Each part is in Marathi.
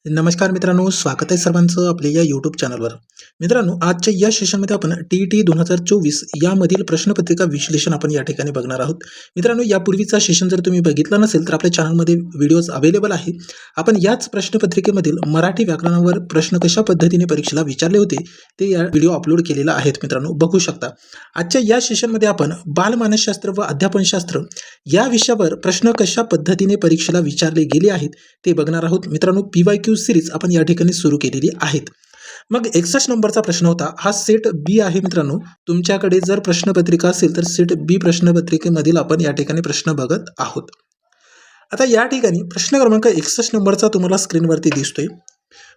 नमस्कार मित्रांनो, स्वागत आहे सर्वांचं आपल्या या यूट्यूब चॅनलवर. मित्रांनो, आजच्या या सेशनमध्ये आपण टी-ई-टी 2024 यामधील प्रश्नपत्रिका विश्लेषण आपण या ठिकाणी बघणार आहोत. मित्रांनो, यापूर्वीचा सेशन जर तुम्ही बघितला नसेल तर आपल्या चॅनलमध्ये व्हिडिओज अवेलेबल आहे. आपण याच प्रश्नपत्रिकेमधील मराठी व्याकरणावर प्रश्न कशा पद्धतीने परीक्षेला विचारले होते ते या व्हिडिओ अपलोड केलेला आहेत. मित्रांनो, बघू शकता. आजच्या या सेशनमध्ये आपण बालमानसशास्त्र व अध्यापनशास्त्र या विषयावर प्रश्न कशा पद्धतीने परीक्षेला विचारले गेले आहेत ते बघणार आहोत. मित्रांनो, PYQ सिरीज आपण या ठिकाणी सुरू केलेली आहेत. मग 61 नंबरचा प्रश्न होता. हा सेट बी आहे. मित्रांनो, तुमच्याकडे जर प्रश्नपत्रिका असेल तर सेट बी प्रश्नपत्रिकेमधील आपण या ठिकाणी प्रश्न बघत आहोत. आता या ठिकाणी प्रश्न क्रमांक 61 नंबरचा तुम्हाला स्क्रीनवरती दिसतोय.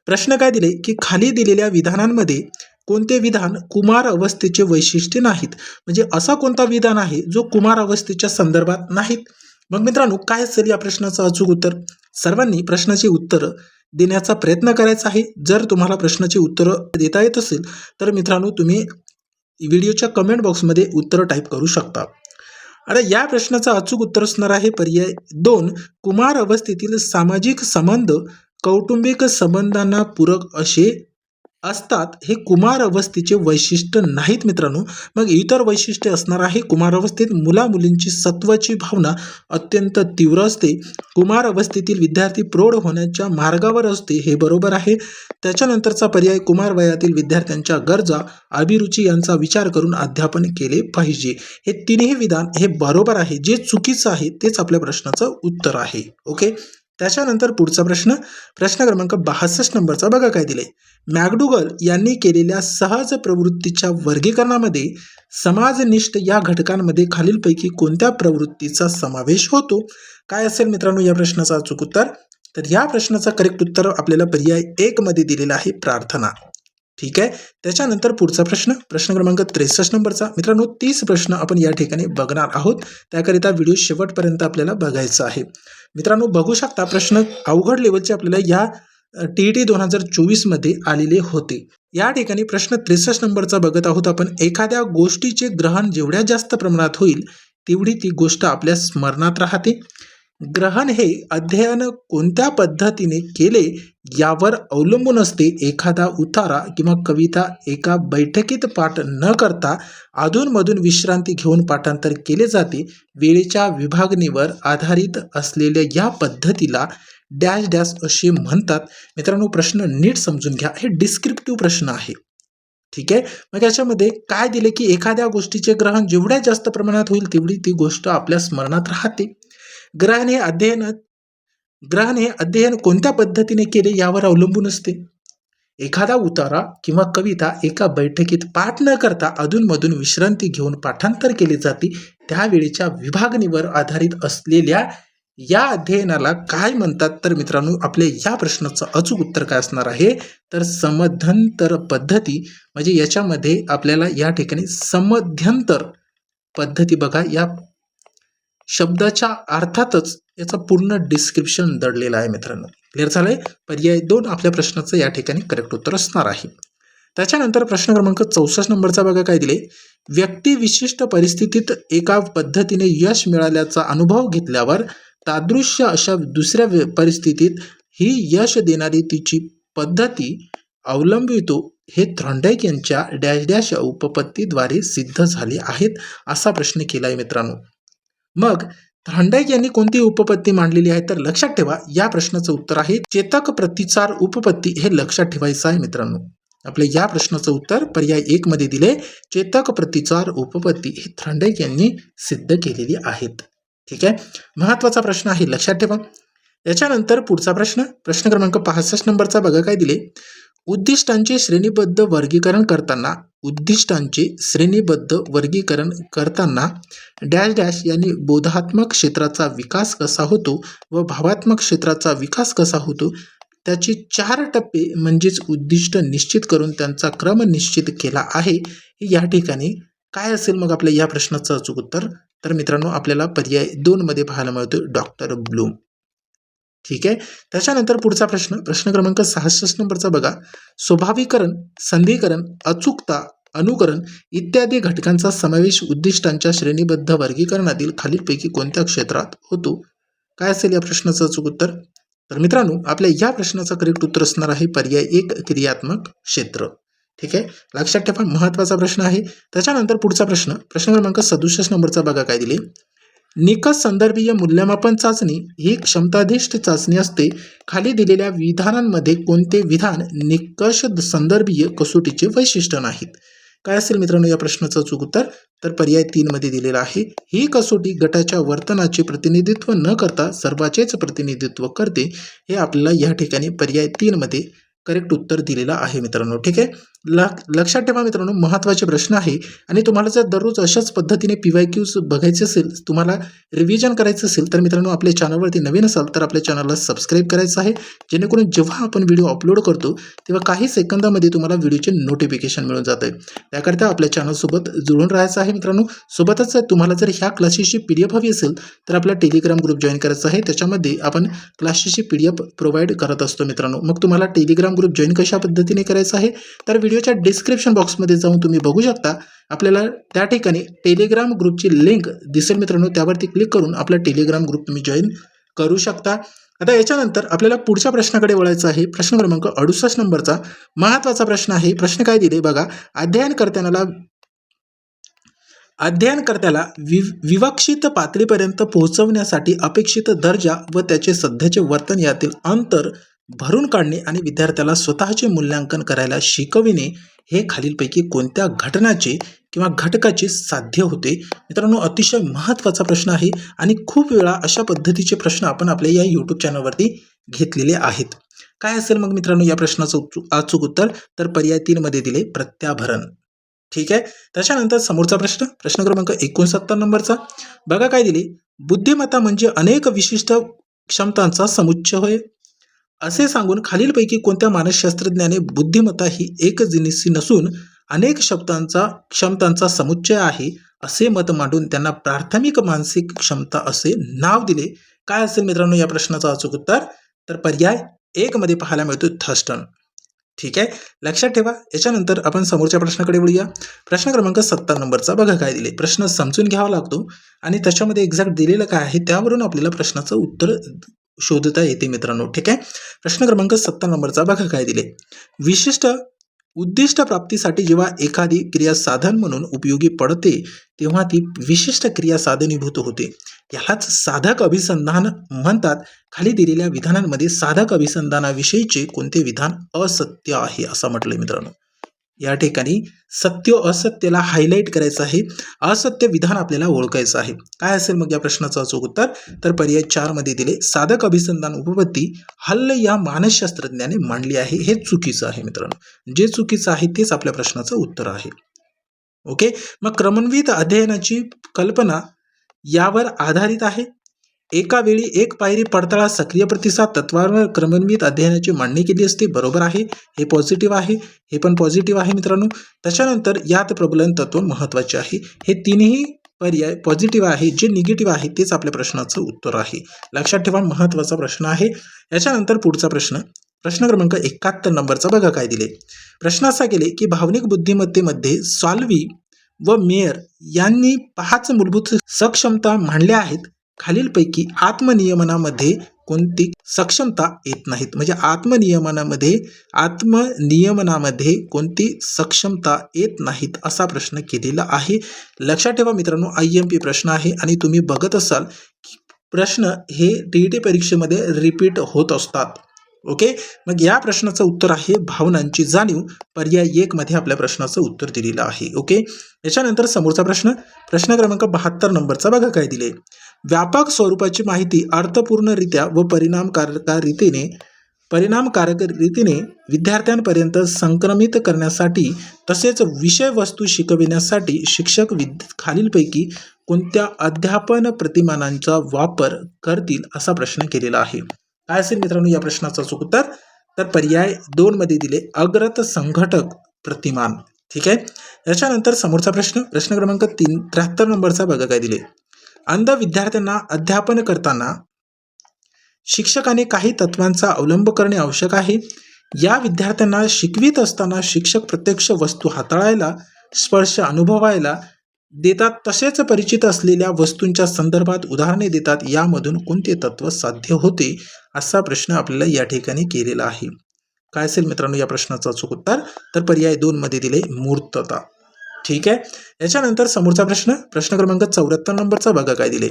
प्रश्न काय दिले की खाली दिलेल्या विधानांमध्ये कोणते विधान कुमार अवस्थेचे वैशिष्ट्य नाहीत. म्हणजे असा कोणता विधान आहे जो कुमार अवस्थेच्या संदर्भात नाहीत. मग मित्रांनो, काय असेल या प्रश्नाचं अचूक उत्तर? सर्वांनी प्रश्नाची उत्तरं देण्याचा प्रयत्न करायचा आहे. जर तुम्हाला प्रश्नाची उत्तरं देता येत असेल तर मित्रांनो, तुम्ही व्हिडिओच्या कमेंट बॉक्समध्ये उत्तरं टाईप करू शकता. आता या प्रश्नाचं अचूक उत्तर असणार आहे पर्याय 2. कुमार अवस्थेतील सामाजिक संबंध कौटुंबिक संबंधांना पूरक असे असतात. हे कुमार अवस्थेचे वैशिष्ट्य नाहीत. मित्रांनो, मग इतर वैशिष्ट्य असणार आहे. कुमार अवस्थेत मुलामुलींची सत्वाची भावना अत्यंत तीव्र असते. कुमार अवस्थेतील विद्यार्थी प्रौढ होण्याच्या मार्गावर असते. हे बरोबर आहे. त्याच्यानंतरचा पर्याय कुमार वयातील विद्यार्थ्यांच्या गरजा अभिरुची यांचा विचार करून अध्यापन केले पाहिजे. हे तिन्ही विधान हे बरोबर आहे. जे चुकीचं आहे तेच आपल्या प्रश्नाचं उत्तर आहे. ओके. त्याच्यानंतर पुढचा प्रश्न क्रमांक 62 नंबरचा बघा काय दिले. मॅकडुगल यांनी केलेल्या सहज प्रवृत्तीच्या वर्गीकरणामध्ये समाजनिष्ठ या घटकांमध्ये खालीलपैकी कोणत्या प्रवृत्तीचा समावेश होतो? काय असेल मित्रांनो या प्रश्नाचा अचूक उत्तर? तर या प्रश्नाचा करेक्ट उत्तर आपल्याला पर्याय 1 मध्ये दिलेला आहे, प्रार्थना. ठीक आहे. त्याच्यानंतर पुढचा प्रश्न क्रमांक 63 नंबरचा. मित्रांनो, 30 प्रश्न आपण या ठिकाणी बघणार आहोत. त्याकरिता व्हिडिओ शेवटपर्यंत आपल्याला बघायचा आहे. मित्रांनो, बघू शकता प्रश्न अवघड लेवलचे आपल्याला या टी-ई-टी 2024 मध्ये आलेले होते. या ठिकाणी प्रश्न 63 नंबरचा बघत आहोत आपण. एखाद्या गोष्टीचे ग्रहण जेवढ्या जास्त प्रमाणात होईल तेवढी ती गोष्ट आपल्या स्मरणात राहते. ग्रहण हे अध्ययन कोणत्या पद्धतीने केले यावर अवलंबून असते. एखादा उतारा किंवा कविता एका बैठकीत पाठ न करता अधूनमधून विश्रांती घेऊन पाठांतर केले जाते. वेळेच्या विभागणीवर आधारित असलेल्या या पद्धतीला डॅश डॅश असे म्हणतात. मित्रांनो, प्रश्न नीट समजून घ्या. हे डिस्क्रिप्टिव्ह प्रश्न आहे. ठीक आहे. मग याच्यामध्ये काय दिले की एखाद्या गोष्टीचे ग्रहण जेवढ्या जास्त प्रमाणात होईल तेवढी ती गोष्ट आपल्या स्मरणात राहते. ग्रहण हे अध्ययन कोणत्या पद्धतीने केले यावर अवलंबून असते. एखादा उतारा किंवा कविता एका बैठकीत पाठ न करता अधूनमधून विश्रांती घेऊन पाठांतर केले जाते. त्यावेळेच्या विभागणीवर आधारित असलेल्या या अध्ययनाला काय म्हणतात? तर मित्रांनो, आपल्या या प्रश्नाचं अचूक उत्तर काय असणार आहे? तर समध्यंतर पद्धती. म्हणजे याच्यामध्ये आपल्याला या ठिकाणी समध्यंतर पद्धती बघा, या शब्दाच्या अर्थातच याचा पूर्ण डिस्क्रिप्शन दडलेला आहे. मित्रांनो, क्लिअर झालंय? पर्याय 2 आपल्या प्रश्नाचं या ठिकाणी करेक्ट उत्तर असणार आहे. त्याच्यानंतर प्रश्न क्रमांक 64 नंबरचा बघा काय दिले. व्यक्ती विशिष्ट परिस्थितीत एका पद्धतीने यश मिळाल्याचा अनुभव घेतल्यावर तादृश्य अशा दुसऱ्या परिस्थितीत ही यश देणारी तिची पद्धती अवलंबितो. हे थॉर्नडाईक यांच्या डॅश डॅश उपपत्तीद्वारे सिद्ध झाले आहेत, असा प्रश्न केलाय. मित्रांनो, मग थॉर्नडाईक यांनी कोणती उपपत्ती मांडलेली आहे? तर लक्षात ठेवा, या प्रश्नाचं उत्तर आहे चेतक प्रतिचार उपपत्ती. हे लक्षात ठेवायचं आहे. मित्रांनो, आपल्या या प्रश्नाचं उत्तर पर्याय 1 मध्ये दिले. चेतक प्रतिचार उपपत्ती हे थॉर्नडाईक यांनी सिद्ध केलेली आहेत. ठीक आहे. महत्वाचा प्रश्न आहे, लक्षात ठेवा. याच्यानंतर पुढचा प्रश्न क्रमांक 65 नंबरचा बघा काय दिले. उद्दिष्टांचे श्रेणीबद्ध वर्गीकरण करताना डॅश डॅश यांनी बोधात्मक क्षेत्राचा विकास कसा होतो व भावात्मक क्षेत्राचा विकास कसा होतो त्याचे 4 टप्पे म्हणजेच उद्दिष्ट निश्चित करून त्यांचा क्रम निश्चित केला आहे. या ठिकाणी काय असेल मग आपल्या या प्रश्नाचं अचूक उत्तर? तर मित्रांनो, आपल्याला पर्याय 2 मध्ये पाहायला मिळतो, डॉक्टर ब्लूम. ठीक आहे. त्याच्यानंतर पुढचा प्रश्न क्रमांक 66 नंबरचा बघा. स्वाभाविकरण, संधिकरण, अचूकता, अनुकरण इत्यादी घटकांचा समावेश उद्दिष्टांच्या श्रेणीबद्ध वर्गीकरणातील खालीलपैकी कोणत्या क्षेत्रात होतो? काय असेल या प्रश्नाचं अचूक उत्तर? तर मित्रांनो आपल्या या प्रश्नाचं करेक्ट उत्तर असणार आहे पर्याय 1 क्रियात्मक क्षेत्र. ठीक आहे, लक्षात ठेवा महत्त्वाचा प्रश्न आहे. त्याच्यानंतर पुढचा प्रश्न क्रमांक 67 नंबरचा बघा काय दिले. निकष संदर्भीय मूल्यमापन चाचणी ही क्षमताधिष्ठ चाचणी असते. खाली दिलेल्या विधानांमध्ये कोणते विधान निकष संदर्भीय कसोटीचे वैशिष्ट्य नाहीत? काय असेल मित्रांनो या प्रश्नाचं अचूक उत्तर? तर पर्याय 3 मध्ये दिलेला आहे. ही कसोटी गटाच्या वर्तनाचे प्रतिनिधित्व न करता सर्वांचेच प्रतिनिधित्व करते. हे आपल्याला या ठिकाणी पर्याय 3 मध्ये करेक्ट उत्तर दिलेलं आहे मित्रांनो. ठीक आहे, लक्षात ठेवा मित्रांनो महत्त्वाचे प्रश्न आहे आणि तुम्हाला जर दररोज अशाच पद्धतीने PYQs बघायचे असेल, तुम्हाला रिव्हिजन करायचं असेल तर मित्रांनो आपल्या चॅनलवरती नवीन असाल तर आपल्या चॅनलला सबस्क्राईब करायचं आहे, जेणेकरून जेव्हा आपण व्हिडिओ अपलोड करतो तेव्हा काही सेकंदामध्ये तुम्हाला व्हिडिओचे नोटिफिकेशन मिळून जाते. त्याकरता आपल्या चॅनलसोबत जुळून राहायचं आहे मित्रांनो. सोबतच तुम्हाला जर ह्या क्लासेसची PDF हवी असेल तर आपला टेलिग्राम ग्रुप जॉईन करायचा आहे. त्याच्यामध्ये आपण क्लासेसची PDF प्रोव्हाइड करत असतो मित्रांनो. मग तुम्हाला टेलिग्राम ग्रुप जॉईन कशा पद्धतीने करायचं आहे तर व्हिडिओच्या डिस्क्रिप्शन बॉक्समध्ये जाऊन तुम्ही बघू शकता. आपल्याला त्या ठिकाणी टेलिग्राम ग्रुपची लिंक दिसेल मित्रांनो, त्यावरती क्लिक करून आपला टेलिग्राम ग्रुप तुम्ही जॉईन करू शकता. आता याच्यानंतर आपल्याला पुढच्या प्रश्नाकडे वळायचं आहे. प्रश्न क्रमांक 68 नंबरचा महत्त्वाचा प्रश्न आहे. प्रश्न काय दिले बघा. अध्ययनकर्त्याला विवक्षित पातळीपर्यंत पोहोचवण्यासाठी अपेक्षित दर्जा व त्याचे सध्याचे वर्तन यातील अंतर भरून काढणे आणि विद्यार्थ्याला स्वतःचे मूल्यांकन करायला शिकविणे हे खालीलपैकी कोणत्या घटनाचे किंवा घटकाचे साध्य होते? मित्रांनो अतिशय महत्त्वाचा प्रश्न आहे आणि खूप वेळा अशा पद्धतीचे प्रश्न आपण आपल्या या यूट्यूब चॅनलवरती घेतलेले आहेत. काय असेल मग मित्रांनो या प्रश्नाचं अचूक उत्तर? तर पर्याय 3 मध्ये दिले प्रत्याभरण. ठीक आहे, त्याच्यानंतर समोरचा प्रश्न क्रमांक 69 नंबरचा बघा काय दिले. बुद्धिमत्ता म्हणजे अनेक विशिष्ट क्षमतांचा समुच्चय होय असे सांगून खालीलपैकी कोणत्या मानसशास्त्रज्ञाने बुद्धिमत्ता ही एकजिनसी नसून अनेक क्षमतांचा समुच्चय आहे असे मत मांडून त्यांना प्राथमिक मानसिक क्षमता असे नाव दिले? काय असेल मित्रांनो या प्रश्नाचा अचूक उत्तर? तर पर्याय 1 मध्ये पाहायला मिळतो थर्स्टन. ठीक आहे, लक्षात ठेवा. याच्यानंतर आपण समोरच्या प्रश्नाकडे वळूया. प्रश्न क्रमांक 70 नंबरचा बघा काय दिले. प्रश्न समजून घ्यावा लागतो आणि त्याच्यामध्ये एक्झॅक्ट दिलेलं काय आहे त्यावरून आपल्याला प्रश्नाचं उत्तर शोधता येते मित्रांनो. ठीक आहे, प्रश्न क्रमांक 70 नंबरचा बघा काय दिले. विशिष्ट उद्दिष्ट प्राप्तीसाठी जेव्हा एखादी क्रिया साधन म्हणून उपयोगी पडते तेव्हा ती विशिष्ट क्रिया साधनीभूत होते. यालाच साधक अभिसंधान म्हणतात. खाली दिलेल्या विधानांमध्ये साधक अभिसंधानाविषयीचे कोणते विधान असत्य आहे असं म्हटलंय मित्रांनो. या ठिकाणी सत्य असत्यला हायलाईट करायचं आहे. असत्य विधान आपल्याला ओळखायचं आहे. काय असेल मग या प्रश्नाचं अचूक उत्तर? तर पर्याय 4 मध्ये दिले साधक अभिसंधान उपपत्ती हल्ल या मानसशास्त्रज्ञाने मांडली आहे. हे चुकीचं आहे मित्रांनो. जे चुकीचं आहे तेच आपल्या प्रश्नाचं उत्तर आहे. ओके, मग क्रमन्वित अध्ययनाची कल्पना यावर आधारित आहे. एका वेळी एक पायरी पडताळा सक्रिय प्रतिसाद तत्वावर क्रमन्वित अध्ययनाची मांडणी केली असते. बरोबर आहे, हे पॉझिटिव्ह आहे, हे पण पॉझिटिव्ह आहे मित्रांनो. त्याच्यानंतर यात प्रबलन तत्व महत्त्वाचे आहे. हे तिन्ही पर्याय पॉझिटिव्ह आहे. जे निगेटिव्ह आहे तेच आपल्या प्रश्नाचं उत्तर आहे. लक्षात ठेवा महत्त्वाचा प्रश्न आहे. याच्यानंतर पुढचा प्रश्न क्रमांक 71 नंबरचा बघा काय दिले. प्रश्न असा केले की भावनिक बुद्धिमत्तेमध्ये सॉल्वी व मेयर यांनी 5 मूलभूत सक्षमता मांडल्या आहेत. खालीलपैकी आत्मनियमनामध्ये कोणती सक्षमता येत नाहीत? म्हणजे आत्मनियमनामध्ये कोणती सक्षमता येत नाहीत असा प्रश्न केलेला आहे. लक्षात ठेवा मित्रांनो IMP प्रश्न आहे आणि तुम्ही बघत असाल की प्रश्न हे TET परीक्षेमध्ये रिपीट होत असतात. ओके, मग या प्रश्नाचं उत्तर आहे भावनांची जाणीव. पर्याय 1 मध्ये आपल्या प्रश्नाचं उत्तर दिलेलं आहे. ओके, याच्यानंतर समोरचा प्रश्न क्रमांक 72 नंबरचा बघा काय दिले. व्यापक स्वरूपाची माहिती अर्थपूर्णरित्या व परिणामकारक रीतीने विद्यार्थ्यांपर्यंत संक्रमित करण्यासाठी तसेच विषय वस्तू शिकविण्यासाठी शिक्षक खालीलपैकी कोणत्या अध्यापन प्रतिमानांचा वापर करतील असा प्रश्न केलेला आहे. काय असेल मित्रांनो या प्रश्नाचं अचूक उत्तर? तर पर्याय 2 मध्ये दिले अग्रत संघटक प्रतिमान. ठीक आहे, याच्यानंतर समोरचा प्रश्न क्रमांक 73 नंबरचा बघा काय दिले. अंध विद्यार्थ्यांना अध्यापन करताना शिक्षकाने काही तत्वांचा अवलंब करणे आवश्यक आहे. या विद्यार्थ्यांना शिकवित असताना शिक्षक प्रत्यक्ष वस्तू हाताळायला, स्पर्श अनुभवायला देतात तसेच परिचित असलेल्या वस्तूंच्या संदर्भात उदाहरणे देतात, यामधून कोणते तत्व साध्य होते, असा प्रश्न आपल्याला या ठिकाणी केलेला आहे. काय असेल मित्रांनो या प्रश्नाचं अचूक उत्तर? तर पर्याय 2 मध्ये दिले मूर्तता. ठीक आहे. याच्यानंतर समोरचा प्रश्न, प्रश्न क्रमांक 74 नंबरचा बघा काय दिले.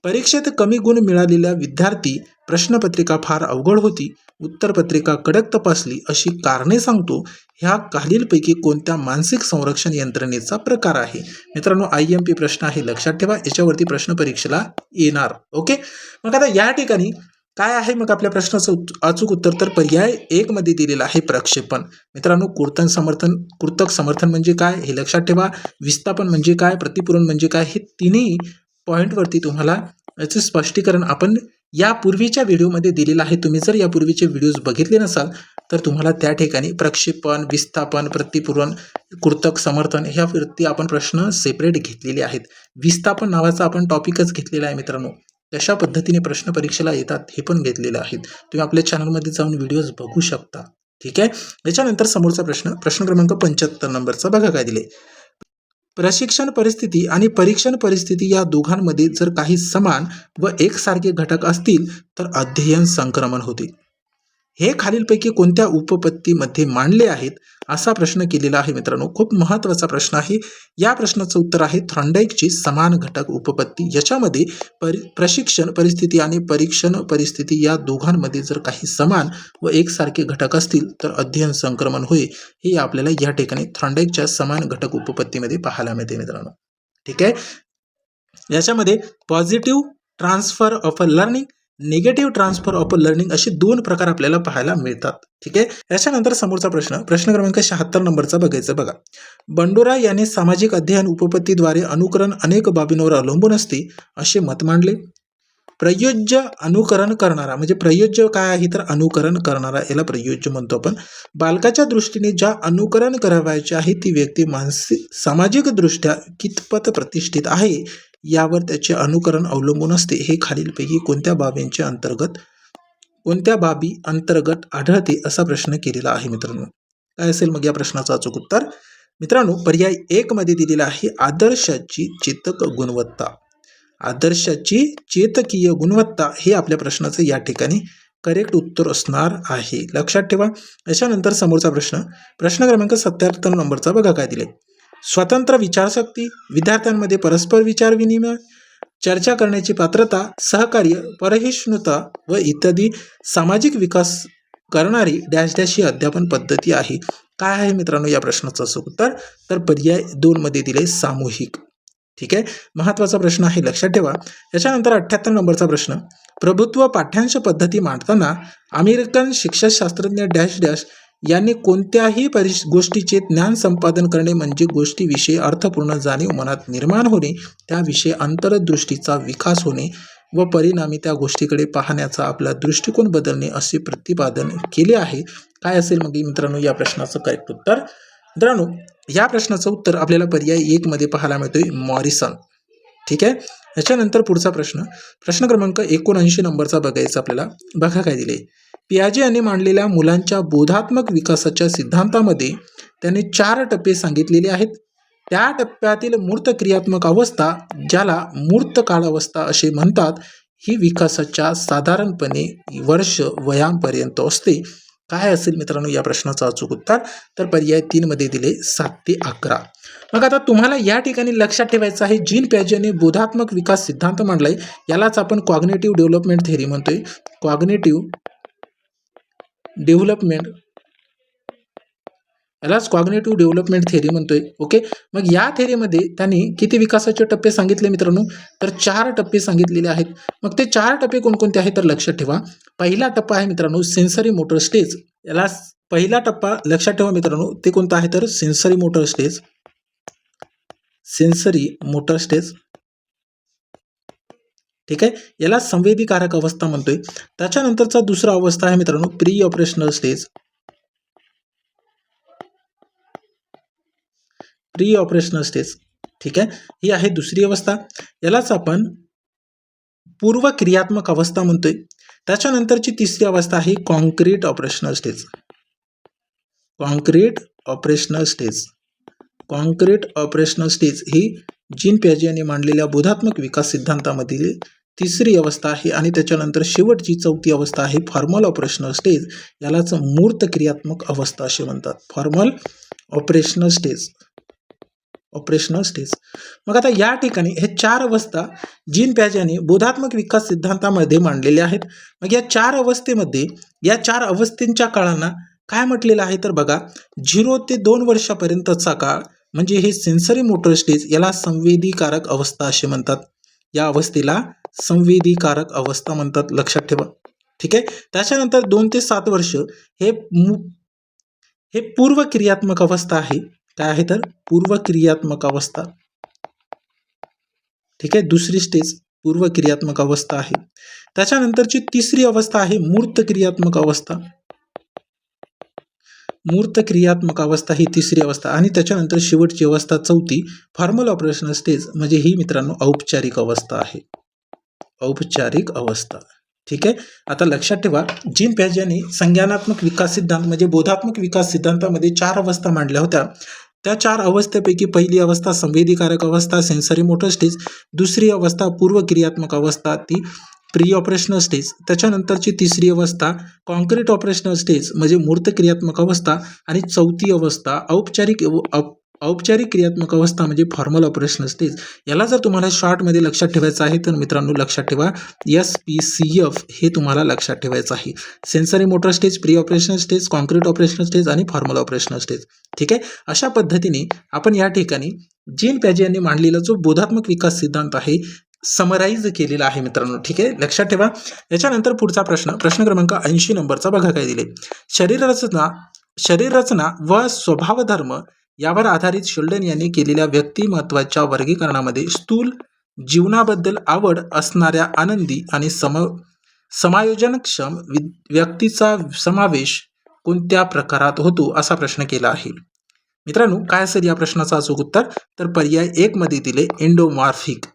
परीक्षेत कमी गुण मिळालेल्या विद्यार्थी प्रश्नपत्रिका फार अवघड होती, उत्तरपत्रिका कडक तपासली अशी कारणे सांगतो. ह्या खालीलपैकी कोणत्या मानसिक संरक्षण यंत्रणेचा प्रकार आहे? मित्रांनो IMP प्रश्न आहे, लक्षात ठेवा. याच्यावरती प्रश्न परीक्षेला येणार. ओके. मग आता या ठिकाणी काय आहे मग आपल्या प्रश्नाचं अचूक उत्तर? तर पर्याय 1 मध्ये दिलेलं आहे प्रक्षेपण. मित्रांनो कृतक समर्थन म्हणजे काय हे लक्षात ठेवा. विस्थापन म्हणजे काय, प्रतिपूरण म्हणजे काय, हे तिन्ही पॉईंटवरती तुम्हाला याचे स्पष्टीकरण आपण यापूर्वीच्या व्हिडिओमध्ये दिलेलं आहे. तुम्ही जर यापूर्वीचे व्हिडिओज बघितले नसाल तर तुम्हाला त्या ठिकाणी प्रक्षेपण, विस्थापन, प्रतिपूरण, कृतक समर्थन ह्यावरती आपण प्रश्न सेपरेट घेतलेले आहेत. विस्थापन नावाचा आपण टॉपिकच घेतलेला आहे मित्रांनो. कशा पद्धतीने प्रश्न परीक्षेला येतात हे पण घेतलेलं आहेत. तुम्ही आपल्या चॅनलमध्ये जाऊन व्हिडिओज बघू शकता. ठीक आहे. याच्यानंतर समोरचा प्रश्न, प्रश्न क्रमांक 75 नंबरचा बघा काय दिले. प्रशिक्षण परिस्थिती आणि परीक्षण परिस्थिती या दोघांमध्ये जर काही समान व एकसारखे घटक असतील तर अध्ययन संक्रमण होते. हे खालीलपैकी कोणत्या उपपत्तीमध्ये मांडले आहेत, असा प्रश्न केलेला आहे मित्रांनो. खूप महत्त्वाचा प्रश्न आहे. या प्रश्नाचं उत्तर आहे थॉर्नडाईकची समान घटक उपपत्ती. याच्यामध्ये प्रशिक्षण परिस्थिती आणि परीक्षण परिस्थिती या दोघांमध्ये जर काही समान व एकसारखे घटक असतील तर अध्ययन संक्रमण होय, हे आपल्याला या ठिकाणी थॉर्नडाईकच्या समान घटक उपपत्तीमध्ये पाहायला मिळते मित्रांनो. ठीक आहे. याच्यामध्ये positive transfer of a learning, negative transfer of a learning असे 2 प्रकार आपल्याला पाहायला मिळतात. ठीक आहे. याच्यानंतर समोरचा प्रश्न, प्रश्न क्रमांक 76 नंबरचा बघायचा बघा. बंडुरा यांनी सामाजिक अध्ययन उपपत्तीद्वारे अनुकरण अनेक बाबींवर अवलंबून असते असे मत मांडले. प्रयोज्य अनुकरण करणारा म्हणजे प्रयोज्य काय आहे तर अनुकरण करणारा, याला प्रयोज्य म्हणतो आपण. बालकाच्या दृष्टीने ज्या अनुकरण करावयाचे आहे ती व्यक्ती सामाजिक दृष्ट्या कितपत प्रतिष्ठित आहे यावर त्याचे अनुकरण अवलंबून असते. हे खालीलपैकी कोणत्या बाबी अंतर्गत आढळते, असा प्रश्न केलेला आहे मित्रांनो. काय असेल मग या प्रश्नाचा अचूक उत्तर? मित्रांनो पर्याय 1 मध्ये दिलेला आहे आदर्शाची चेतक गुणवत्ता. आदर्शाची चेतकीय गुणवत्ता हे आपल्या प्रश्नाचं या ठिकाणी करेक्ट उत्तर असणार आहे, लक्षात ठेवा. याच्यानंतर समोरचा प्रश्न, प्रश्न क्रमांक 77 नंबरचा बघा काय दिले. स्वतंत्र विचारशक्ती, विद्यार्थ्यांमध्ये परस्पर विचार विनिमय, चर्चा करण्याची पात्रता, सहकार्य, परहिष्णुता व इत्यादी सामाजिक विकास करणारी डॅश डॅश ही अध्यापन पद्धती आहे. काय आहे मित्रांनो या प्रश्नाचं अचूक उत्तर? तर पर्याय 2 मध्ये दिले सामूहिक. ठीक आहे. महत्त्वाचा प्रश्न आहे, लक्षात ठेवा. याच्यानंतर 78 नंबरचा प्रश्न, प्रभुत्व पाठ्यांश पद्धती मांडताना अमेरिकन शिक्षणशास्त्रज्ञ डॅश डॅश यांनी कोणत्याही गोष्टीचे ज्ञान संपादन करणे म्हणजे गोष्टीविषयी अर्थपूर्ण जाणीव मनात निर्माण होणे, त्याविषयी अंतर्दृष्टीचा विकास होणे व परिणामी त्या गोष्टीकडे पाहण्याचा आपला दृष्टिकोन बदलणे असे प्रतिपादन केले आहे. काय असेल मग मित्रांनो या प्रश्नाचं करेक्ट उत्तर? मित्रांनो या प्रश्नाचं उत्तर आपल्याला पर्याय 1 मध्ये पाहायला मिळतोय मॉरिसन. ठीक आहे. याच्यानंतर पुढचा प्रश्न, प्रश्न क्रमांक 79 नंबरचा बघायचा आपल्याला. बघा काय दिले. पियाजे यांनी मांडलेल्या मुलांच्या बोधात्मक विकासाच्या सिद्धांतामध्ये त्यांनी 4 टप्पे सांगितलेले आहेत. त्या टप्प्यातील मूर्त क्रियात्मक अवस्था, ज्याला मूर्त काळावस्था असे म्हणतात, ही विकासाच्या साधारणपणे वर्ष वयापर्यंत असते. काय असेल मित्रांनो या प्रश्नाचा अचूक उत्तर? तर पर्याय 3 मध्ये दिले 7 ते 11. मग आता तुम्हाला या ठिकाणी लक्षात ठेवायचं आहे, जीन पियाजेने बोधात्मक विकास सिद्धांत मांडलाय, यालाच आपण कॉग्निटिव्ह डेव्हलपमेंट थेअरी म्हणतोय. कॉग्निटिव्ह डेव्हलपमेंट थेअरी म्हणतोय. ओके. मग या थेअरीमध्ये त्यांनी किती विकासाचे टप्पे सांगितले मित्रांनो? तर 4 टप्पे सांगितलेले आहेत. मग ते 4 टप्पे कोणकोणते आहेत तर लक्षात ठेवा. पहिला टप्पा आहे मित्रांनो सेन्सरी मोटर स्टेज. याला पहिला टप्पा लक्षात ठेवा मित्रांनो, ते कोणता आहे तर सेन्सरी मोटर स्टेज. ठीक आहे. याला संवेदीकारक अवस्था म्हणतोय. त्याच्यानंतरचा दुसरा अवस्था आहे मित्रांनो प्री ऑपरेशनल स्टेज. ठीक आहे. ही आहे दुसरी अवस्था. यालाच आपण पूर्व क्रियात्मक अवस्था म्हणतोय. त्याच्यानंतरची तिसरी अवस्था आहे कॉन्क्रीट ऑपरेशनल स्टेज. ही जीन पियाजे यांनी मांडलेल्या बोधात्मक विकास सिद्धांतामधील तिसरी अवस्था आहे आणि त्याच्यानंतर शेवटची चौथी अवस्था आहे फॉर्मल ऑपरेशनल स्टेज, यालाच मूर्त क्रियात्मक अवस्था असे म्हणतात. Formal operational stage, operational stage. मग आता या ठिकाणी हे 4 अवस्था जीन पियाजे यांनी बोधात्मक विकास सिद्धांतामध्ये मांडलेल्या आहेत. मग या 4 अवस्थेमध्ये या 4 अवस्थेंच्या काळांना काय म्हटलेलं आहे तर बघा, 0 ते 2 वर्षापर्यंतचा काळ म्हणजे हे सेन्सरी मोटर स्टेज, याला संवेदीकारक अवस्था असे म्हणतात. या अवस्थेला संवेदीकारक अवस्था म्हणतात, लक्षात ठेवा. ठीक आहे. त्याच्यानंतर 2 ते 7 वर्ष हे पूर्व क्रियात्मक अवस्था आहे. काय आहे तर पूर्व क्रियात्मक अवस्था. ठीक आहे. दुसरी स्टेज पूर्व क्रियात्मक अवस्था आहे. त्याच्यानंतरची तिसरी अवस्था आहे मूर्त क्रियात्मक अवस्था. मूर्त क्रियात्मक अवस्था ही तिसरी अवस्था आणि त्याच्यानंतर शेवटची अवस्था चौथी फॉर्मल ऑपरेशनल स्टेज म्हणजे ही मित्रांनो औपचारिक अवस्था आहे. औपचारिक अवस्था. ठीक आहे. आता लक्षात ठेवा, जीन पियाजे यांनी संज्ञानात्मक विकास सिद्धांत म्हणजे बोधात्मक विकास सिद्धांतामध्ये 4 अवस्था मांडल्या होत्या. त्या 4 अवस्थेपैकी पहिली अवस्था संवेदीकारक अवस्था सेन्सरी मोटर स्टेज, दुसरी अवस्था पूर्व क्रियात्मक अवस्था ती प्री ऑपरेशनल स्टेज, त्याच्यानंतरची तिसरी अवस्था कॉन्क्रीट ऑपरेशनल स्टेज म्हणजे मूर्त क्रियात्मक अवस्था आणि चौथी अवस्था औपचारिक क्रियात्मक अवस्था म्हणजे फॉर्मल ऑपरेशनल स्टेज. याला जर तुम्हाला शॉर्टमध्ये लक्षात ठेवायचं आहे तर मित्रांनो लक्षात ठेवा SPCF हे तुम्हाला लक्षात ठेवायचं आहे. Sensory motor stage, pre operational stage, concrete operational stage आणि फॉर्मल ऑपरेशनल स्टेज. ठीक आहे. अशा पद्धतीने आपण या ठिकाणी जीन पियाजे यांनी मांडलेला जो बोधात्मक विकास सिद्धांत आहे समराईज केलेला आहे मित्रांनो. ठीक आहे. लक्षात ठेवा. याच्यानंतर पुढचा प्रश्न क्रमांक 80 नंबरचा बघा काय दिले. शरीर रचना व स्वभाव धर्म यावर आधारित शेल्डन यांनी केलेल्या व्यक्तिमत्वाच्या वर्गीकरणामध्ये स्थूल जीवनाबद्दल आवड असणाऱ्या आनंदी आणि समायोजनक्षम व्यक्तीचा समावेश कोणत्या प्रकारात होतो असा प्रश्न केला आहे. मित्रांनो काय असेल या प्रश्नाचा अचूक उत्तर तर पर्याय 1 मध्ये दिले एंडोमॉर्फिक.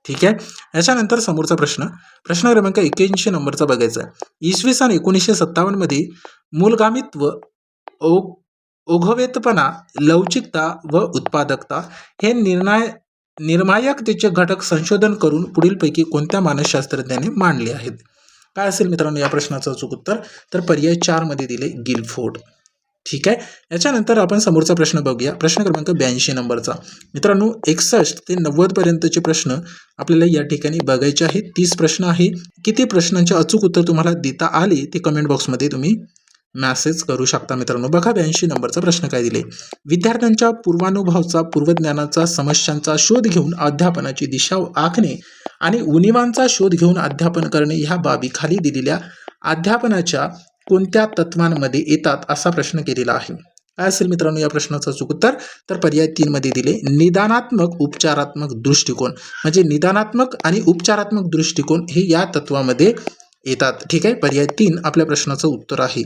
ठीक आहे. याच्यानंतर समोरचा प्रश्न क्रमांक 81 नंबरचा बघायचा आहे. इसवी सन 1957 मध्ये मूलगामित्व, ओघवेतपणा, लवचिकता व उत्पादकता हे निर्णायकतेचे घटक संशोधन करून पुढीलपैकी कोणत्या मानसशास्त्रज्ञाने मांडले आहेत. काय असेल मित्रांनो या प्रश्नाचं अचूक उत्तर तर पर्याय 4 मध्ये दिले गिलफोर्ड. ठीक आहे. याच्यानंतर आपण समोरचा प्रश्न बघूया. प्रश्न क्रमांक 82 नंबरचा. मित्रांनो 61 ते 90 पर्यंतचे प्रश्न आपल्याला या ठिकाणी बघायचे आहेत. 30 प्रश्न आहे. किती प्रश्नांचे अचूक उत्तर तुम्हाला देता आले ते कमेंट बॉक्समध्ये तुम्ही मेसेज करू शकता मित्रांनो. बघा 82 नंबरचा प्रश्न काय दिले. विद्यार्थ्यांच्या पूर्वानुभवाचा, पूर्वज्ञानाचा, समस्यांचा शोध घेऊन अध्यापनाची दिशा आखणे आणि उणिवांचा शोध घेऊन अध्यापन करणे ह्या बाबी खाली दिलेल्या अध्यापनाच्या कोणत्या तत्वांमध्ये येतात असा प्रश्न केलेला आहे. काय असेल मित्रांनो या प्रश्नाचं अचूक उत्तर तर पर्याय 3 मध्ये दिले निदानात्मक उपचारात्मक दृष्टिकोन म्हणजे निदानात्मक आणि उपचारात्मक दृष्टिकोन हे या तत्वामध्ये येतात. ठीक आहे. पर्याय 3 आपल्या प्रश्नाचं उत्तर आहे.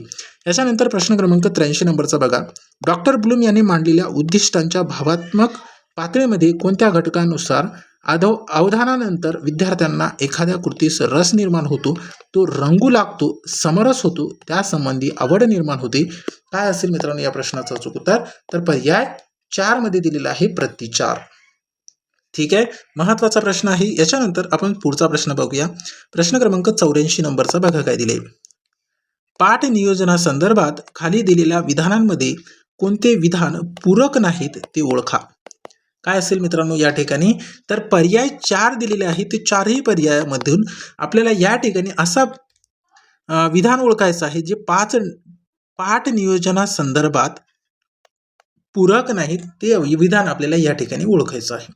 याच्यानंतर प्रश्न क्रमांक 83 नंबरचा बघा. डॉक्टर ब्लूम यांनी मांडलेल्या उद्दिष्टांच्या भावात्मक पातळीमध्ये कोणत्या घटकानुसार अवधानानंतर विद्यार्थ्यांना एखाद्या कृतीस रस निर्माण होतो, तो रंगू लागतो, समरस होतो, त्यासंबंधी आवड निर्माण होते. काय असेल मित्रांनो या प्रश्नाचं अचूक उत्तर तर पर्याय 4 मध्ये दिलेला आहे प्रतिचार. ठीक आहे. महत्वाचा प्रश्न आहे. याच्यानंतर आपण पुढचा प्रश्न बघूया. प्रश्न क्रमांक 84 नंबरचा बघा काय दिले. पाठ नियोजनासंदर्भात खाली दिलेल्या विधानांमध्ये कोणते विधान पूरक नाहीत ते ओळखा. काय असेल मित्रांनो या ठिकाणी तर पर्याय 4 दिलेले आहे. ते 4ही पर्यायामधून आपल्याला या ठिकाणी असा विधान ओळखायचं आहे जे पाठ नियोजनासंदर्भात पूरक नाहीत ते विधान आपल्याला या ठिकाणी ओळखायचं आहे.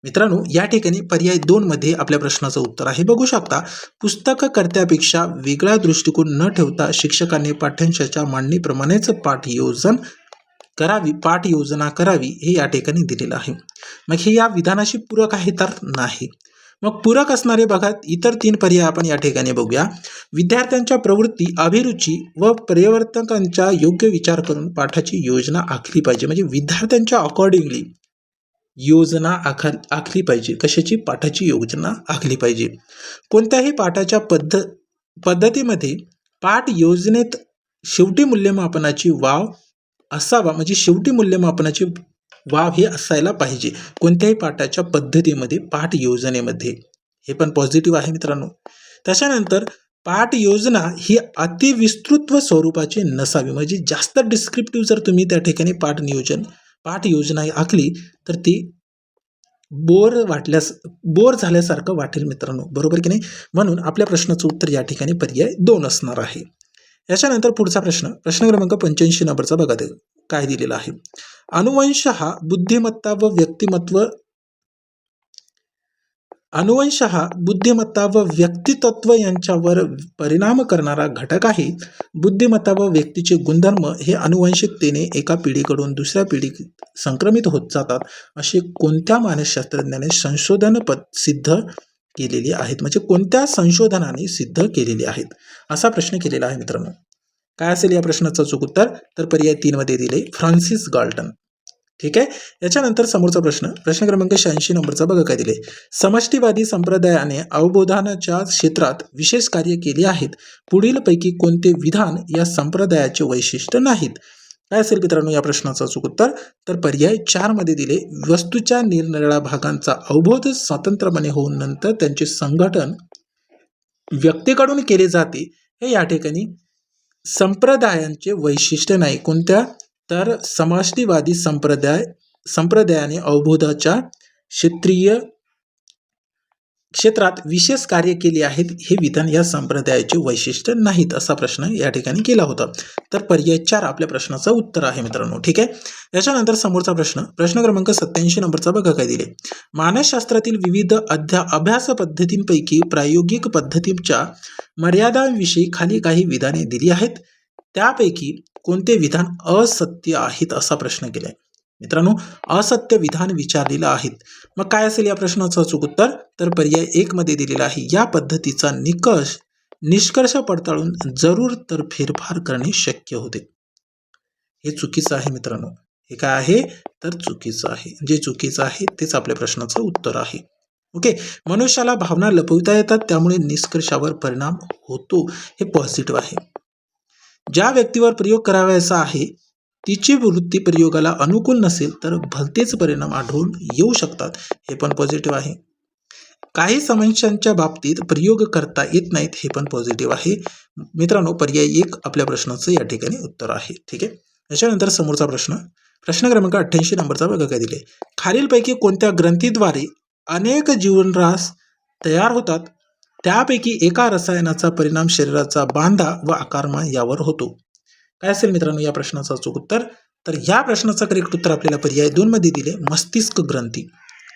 मित्रांनो या ठिकाणी पर्याय 2 मध्ये आपल्या प्रश्नाचं उत्तर आहे. बघू शकता. पुस्तककर्त्यापेक्षा वेगळा दृष्टिकोन न ठेवता शिक्षकांनी पाठ्यांशाच्या मांडणीप्रमाणेच पाठ योजना करावी हे या ठिकाणी दिलेलं आहे. मग हे या विधानाशी पूरक आहे तर नाही. मग पूरक असणारे बघा इतर 3 पर्याय आपण या ठिकाणी बघूया. विद्यार्थ्यांच्या प्रवृत्ती, अभिरुची व परिवर्तकांचा योग्य विचार करून पाठाची योजना आखली पाहिजे. म्हणजे विद्यार्थ्यांच्या अकॉर्डिंगली योजना आखली पाहिजे. कशाची? पाठाची योजना आखली पाहिजे. कोणत्याही पाठाच्या पद्धतीमध्ये पाठ योजनेत शेवटी मूल्यमापनाची वाव असावा. म्हणजे शेवटी मूल्यमापनाची वाव हे असायला पाहिजे कोणत्याही पाठाच्या पद्धतीमध्ये, पाठ योजनेमध्ये. हे पण पॉझिटिव्ह आहे मित्रांनो. त्याच्यानंतर पाठ योजना ही अतिविस्तृत स्वरूपाची नसावी, म्हणजे जास्त डिस्क्रिप्टिव्ह जर तुम्ही त्या ठिकाणी पाठ योजना आखली तर ती बोर झाल्यासारखं वाटेल मित्रांनो, बरोबर की नाही. म्हणून आपल्या प्रश्नाचं उत्तर या ठिकाणी पर्याय 2 असणार आहे. याच्यानंतर पुढचा प्रश्न क्रमांक 85 नंबरचा बघा ते काय दिलेला आहे. अनुवंश हा बुद्धिमत्ता व व्यक्तित्व यांच्यावर परिणाम करणारा घटक आहे. बुद्धिमत्ता व व्यक्तीचे गुणधर्म हे अनुवंशिकतेने एका पिढीकडून दुसऱ्या पिढीत संक्रमित होत जातात, असे कोणत्या मानसशास्त्रज्ञाने सिद्ध केलेली आहेत, म्हणजे कोणत्या संशोधनाने सिद्ध केलेली आहेत, असा प्रश्न केलेला आहे मित्रांनो. काय असेल या प्रश्नाचं अचूक उत्तर, तर पर्याय 3 मध्ये दिले फ्रान्सिस गाल्टन. ठीक आहे. याच्यानंतर समोरचा प्रश्न क्रमांक 86 नंबरचा बघा काय दिले. समष्टीवादी संप्रदायाने अवबोधनाच्या क्षेत्रात विशेष कार्य केले आहेत. पुढील पैकी कोणते विधान या संप्रदायाचे वैशिष्ट्य नाहीत. काय असेल मित्रांनो या प्रश्नाचं अचूक उत्तर, तर पर्याय 4 मध्ये दिले वस्तूच्या निरनिराळ्या भागांचा अवबोध स्वतंत्रपणे होऊन नंतर त्यांचे संघटन व्यक्तीकडून केले जाते, हे या ठिकाणी संप्रदायांचे वैशिष्ट्य नाही. कोणत्या, तर समष्टीवादी संप्रदायाने अवबोधाच्या क्षेत्रात विशेष कार्य केले आहेत, हे विधान या संप्रदायाचे वैशिष्ट्य नाहीत, असा प्रश्न या ठिकाणी केला होता. तर पर्याय 4 आपल्या प्रश्नाचं उत्तर आहे मित्रांनो. ठीक आहे. याच्यानंतर समोरचा प्रश्न क्रमांक 87 नंबरचा बघा काय दिले. मानसशास्त्रातील विविध अभ्यास पद्धतींपैकी प्रायोगिक पद्धतीच्या मर्यादांविषयी खाली काही विधाने दिली आहेत. त्यापैकी कोणते विधान असत्य आहेत, असा प्रश्न केलाय मित्रांनो. असत्य विधान विचारलेलं आहेत. मग काय असेल या प्रश्नाचं अचूक उत्तर, तर पर्याय 1 मध्ये दिलेला आहे या पद्धतीचा निष्कर्ष पडताळून जरूर तर फेरफार करणे शक्य होते. हे चुकीचं आहे मित्रांनो. हे काय आहे, तर चुकीचं आहे. जे चुकीचं आहे तेच आपल्या प्रश्नाचं उत्तर आहे. ओके. मनुष्याला भावना लपविता येतात, त्यामुळे निष्कर्षावर परिणाम होतो, हे पॉझिटिव्ह आहे. ज्या व्यक्तीवर प्रयोग करावायचा आहे तिची वृत्ती प्रयोगाला अनुकूल नसेल तर भलतेच परिणाम आढळून येऊ शकतात, हे पण पॉझिटिव्ह आहे. काही समस्यांच्या बाबतीत प्रयोग करता येत नाहीत, हे पण पॉझिटिव्ह आहे मित्रांनो. पर्याय 1 आपल्या प्रश्नाचं या ठिकाणी उत्तर आहे. ठीक आहे. याच्यानंतर समोरचा प्रश्न क्रमांक 88 नंबरचा बघा काय दिले. खालीलपैकी कोणत्या ग्रंथीद्वारे अनेक जीवनरास तयार होतात, त्यापैकी एका रसायनाचा परिणाम शरीराचा बांधा व आकारमान यावर होतो. काय असेल मित्रांनो या प्रश्नाचं अचूक उत्तर, तर ह्या प्रश्नाचं करेक्ट उत्तर आपल्याला पर्याय 2 मध्ये दिले मस्तिष्क ग्रंथी.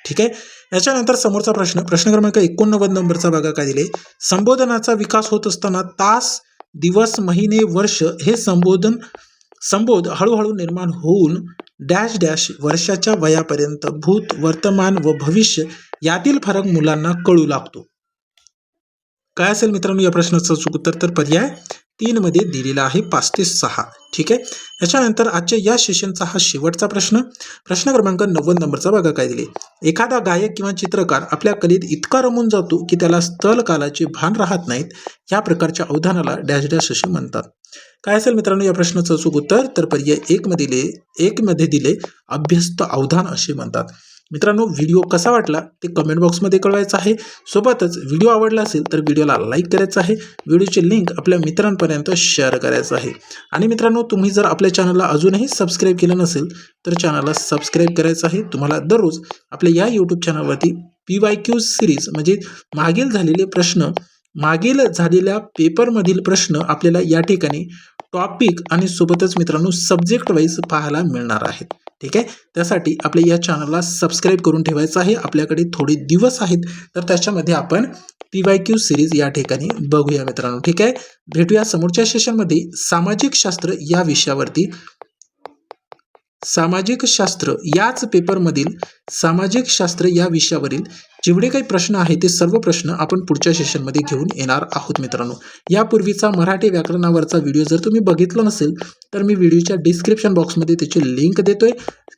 ठीक आहे. याच्यानंतर समोरचा प्रश्न क्रमांक 89 नंबरचा बघा काय दिले. संबोधनाचा विकास होत असताना तास, दिवस, महिने, वर्ष हे संबोध हळूहळू निर्माण होऊन डॅश डॅश वर्षाच्या वयापर्यंत भूत, वर्तमान व भविष्य यातील फरक मुलांना कळू लागतो. काय असेल मित्रांनो या प्रश्नाचं अचूक उत्तर, तर पर्याय 3 मध्ये दिलेला आहे 5 ते 6. ठीक आहे. याच्यानंतर आजच्या या सेशनचा हा शेवटचा प्रश्न क्रमांक 90 नंबरचा बघा काय दिले. एखादा गायक किंवा चित्रकार आपल्या कलेत इतका रमून जातो की त्याला स्थल कालाचे भान राहत नाहीत, या प्रकारच्या अवधानाला डॅश डॅश असे म्हणतात. काय असेल मित्रांनो या प्रश्नाचं अचूक उत्तर, तर पर्याय 1 मध्ये दिले अभ्यस्त अवधान असे म्हणतात. मित्रांनो व्हिडिओ कसा वाटला ते कमेंट बॉक्समध्ये कळवायचं आहे. सोबतच व्हिडिओ आवडला असेल तर व्हिडिओला लाईक करायचं आहे, व्हिडिओची लिंक आपल्या मित्रांपर्यंत शेअर करायचं आहे. आणि मित्रांनो तुम्ही जर आपल्या चॅनलला अजूनही सबस्क्राईब केलं नसेल तर चॅनलला सबस्क्राईब करायचं आहे. तुम्हाला दररोज आपल्या या यूट्यूब चॅनलवरती PYQ सिरीज म्हणजे मागील झालेल्या पेपरमधील प्रश्न आपल्याला या ठिकाणी टॉपिक आणि सोबतच मित्रांनो सब्जेक्ट वाईज पाहायला मिळणार आहेत. ठीक आहे. त्यासाठी आपल्या या चॅनलला सबस्क्राईब करून ठेवायचं आहे. आपल्याकडे थोडे दिवस आहेत तर त्याच्यामध्ये आपण PYQ सिरीज या ठिकाणी बघूया मित्रांनो. ठीक आहे. भेटूया समोरच्या सेशनमध्ये सामाजिक शास्त्र याच पेपरमधील सामाजिक शास्त्र या विषयावरील जेवढे काही प्रश्न आहेत ते सर्व प्रश्न आपण पुढच्या सेशनमध्ये घेऊन येणार आहोत मित्रांनो. यापूर्वीचा मराठी व्याकरणावरचा व्हिडिओ जर तुम्ही बघितला नसेल तर मी व्हिडिओच्या डिस्क्रिप्शन बॉक्समध्ये त्याची लिंक देतोय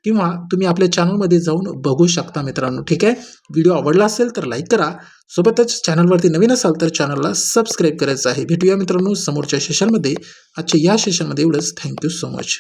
किंवा तुम्ही आपल्या चॅनलमध्ये जाऊन बघू शकता मित्रांनो. ठीक आहे. व्हिडिओ आवडला असेल तर लाईक करा, सोबतच चॅनलवरती नवीन असाल तर चॅनलला सबस्क्राईब करायचं आहे. भेटूया मित्रांनो समोरच्या सेशनमध्ये. आजच्या या सेशनमध्ये एवढंच. Thank you so much.